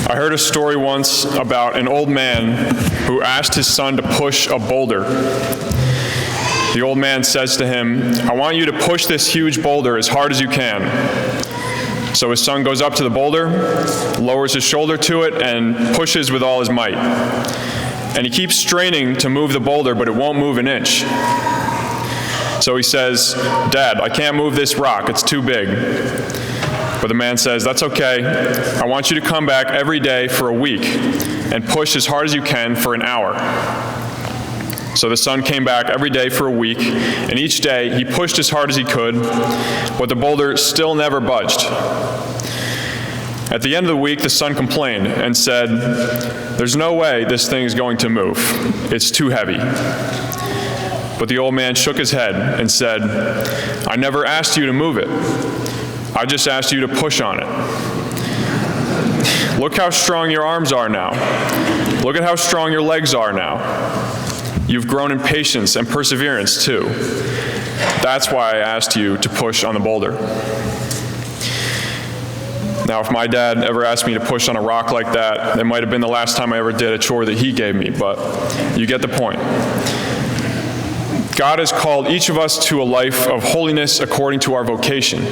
I heard a story once about an old man who asked his son to push a boulder. The old man says to him, "I want you to push this huge boulder as hard as you can." So his son goes up to the boulder, lowers his shoulder to it, and pushes with all his might. And he keeps straining to move the boulder, but it won't move an inch. So he says, "Dad, I can't move this rock, it's too big." But the man says, "That's okay. I want you to come back every day for a week and push as hard as you can for an hour." So the son came back every day for a week, and each day he pushed as hard as he could, but the boulder still never budged. At the end of the week, the son complained and said, "There's no way this thing is going to move. It's too heavy." But the old man shook his head and said, "I never asked you to move it. I just asked you to push on it. Look how strong your arms are now. Look at how strong your legs are now. You've grown in patience and perseverance too. That's why I asked you to push on the boulder." Now, if my dad ever asked me to push on a rock like that, it might have been the last time I ever did a chore that he gave me, but you get the point. God has called each of us to a life of holiness according to our vocation.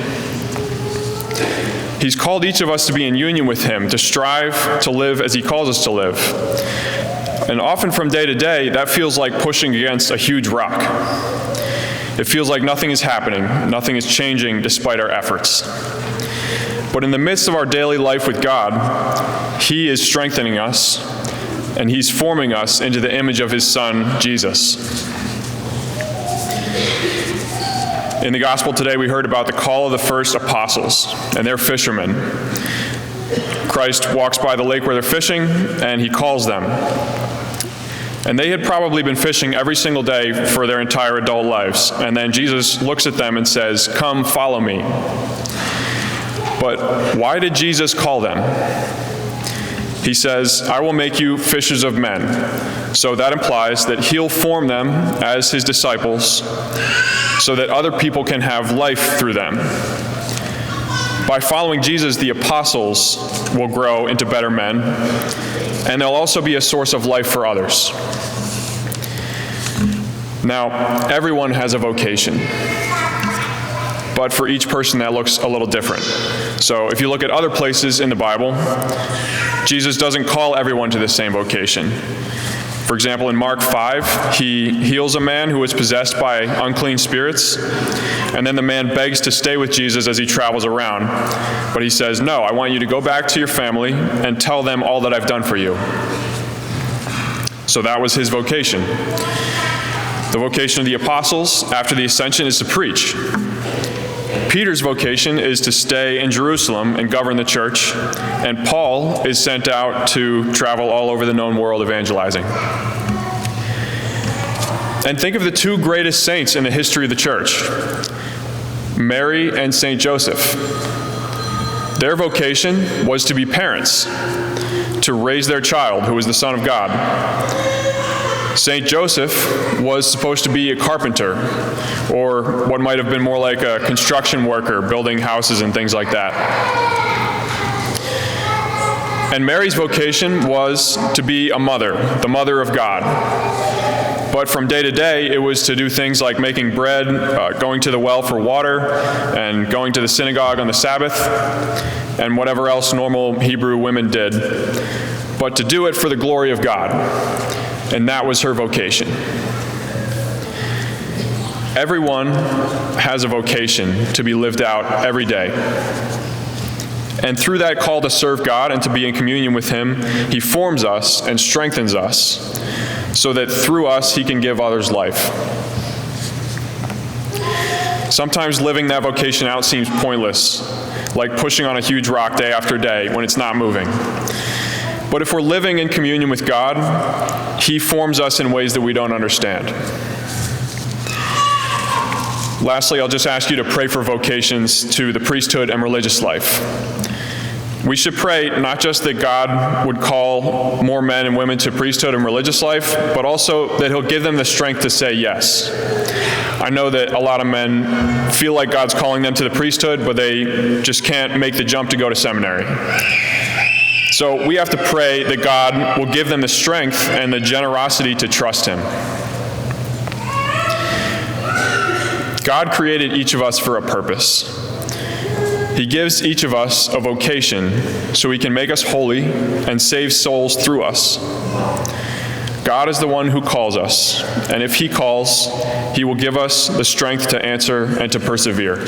He's called each of us to be in union with Him, to strive to live as He calls us to live. And often from day to day, that feels like pushing against a huge rock. It feels like nothing is happening, nothing is changing despite our efforts. But in the midst of our daily life with God, He is strengthening us, and He's forming us into the image of His Son, Jesus. In the gospel today, we heard about the call of the first apostles, and they're fishermen. Christ walks by the lake where they're fishing, and He calls them. And they had probably been fishing every single day for their entire adult lives. And then Jesus looks at them and says, "Come, follow me." But why did Jesus call them? He says, "I will make you fishers of men." So that implies that He'll form them as His disciples so that other people can have life through them. By following Jesus, the apostles will grow into better men, and they'll also be a source of life for others. Now, everyone has a vocation, but for each person that looks a little different. So if you look at other places in the Bible, Jesus doesn't call everyone to the same vocation. For example, in Mark 5, He heals a man who was possessed by unclean spirits, and then the man begs to stay with Jesus as He travels around. But He says, "No, I want you to go back to your family and tell them all that I've done for you." So that was His vocation. The vocation of the apostles after the ascension is to preach. Peter's vocation is to stay in Jerusalem and govern the church, and Paul is sent out to travel all over the known world evangelizing. And think of the two greatest saints in the history of the church, Mary and St. Joseph. Their vocation was to be parents, to raise their child, who was the Son of God. St. Joseph was supposed to be a carpenter, or what might have been more like a construction worker, building houses and things like that. And Mary's vocation was to be a mother, the mother of God. But from day to day, it was to do things like making bread, going to the well for water, and going to the synagogue on the Sabbath, and whatever else normal Hebrew women did. But to do it for the glory of God. And that was her vocation. Everyone has a vocation to be lived out every day. And through that call to serve God and to be in communion with Him, He forms us and strengthens us so that through us He can give others life. Sometimes living that vocation out seems pointless, like pushing on a huge rock day after day when it's not moving. But if we're living in communion with God, He forms us in ways that we don't understand. Lastly, I'll just ask you to pray for vocations to the priesthood and religious life. We should pray not just that God would call more men and women to priesthood and religious life, but also that He'll give them the strength to say yes. I know that a lot of men feel like God's calling them to the priesthood, but they just can't make the jump to go to seminary. So we have to pray that God will give them the strength and the generosity to trust him. God created each of us for a purpose. He gives each of us a vocation so he can make us holy and save souls through us. God is the one who calls us, and if he calls, he will give us the strength to answer and to persevere.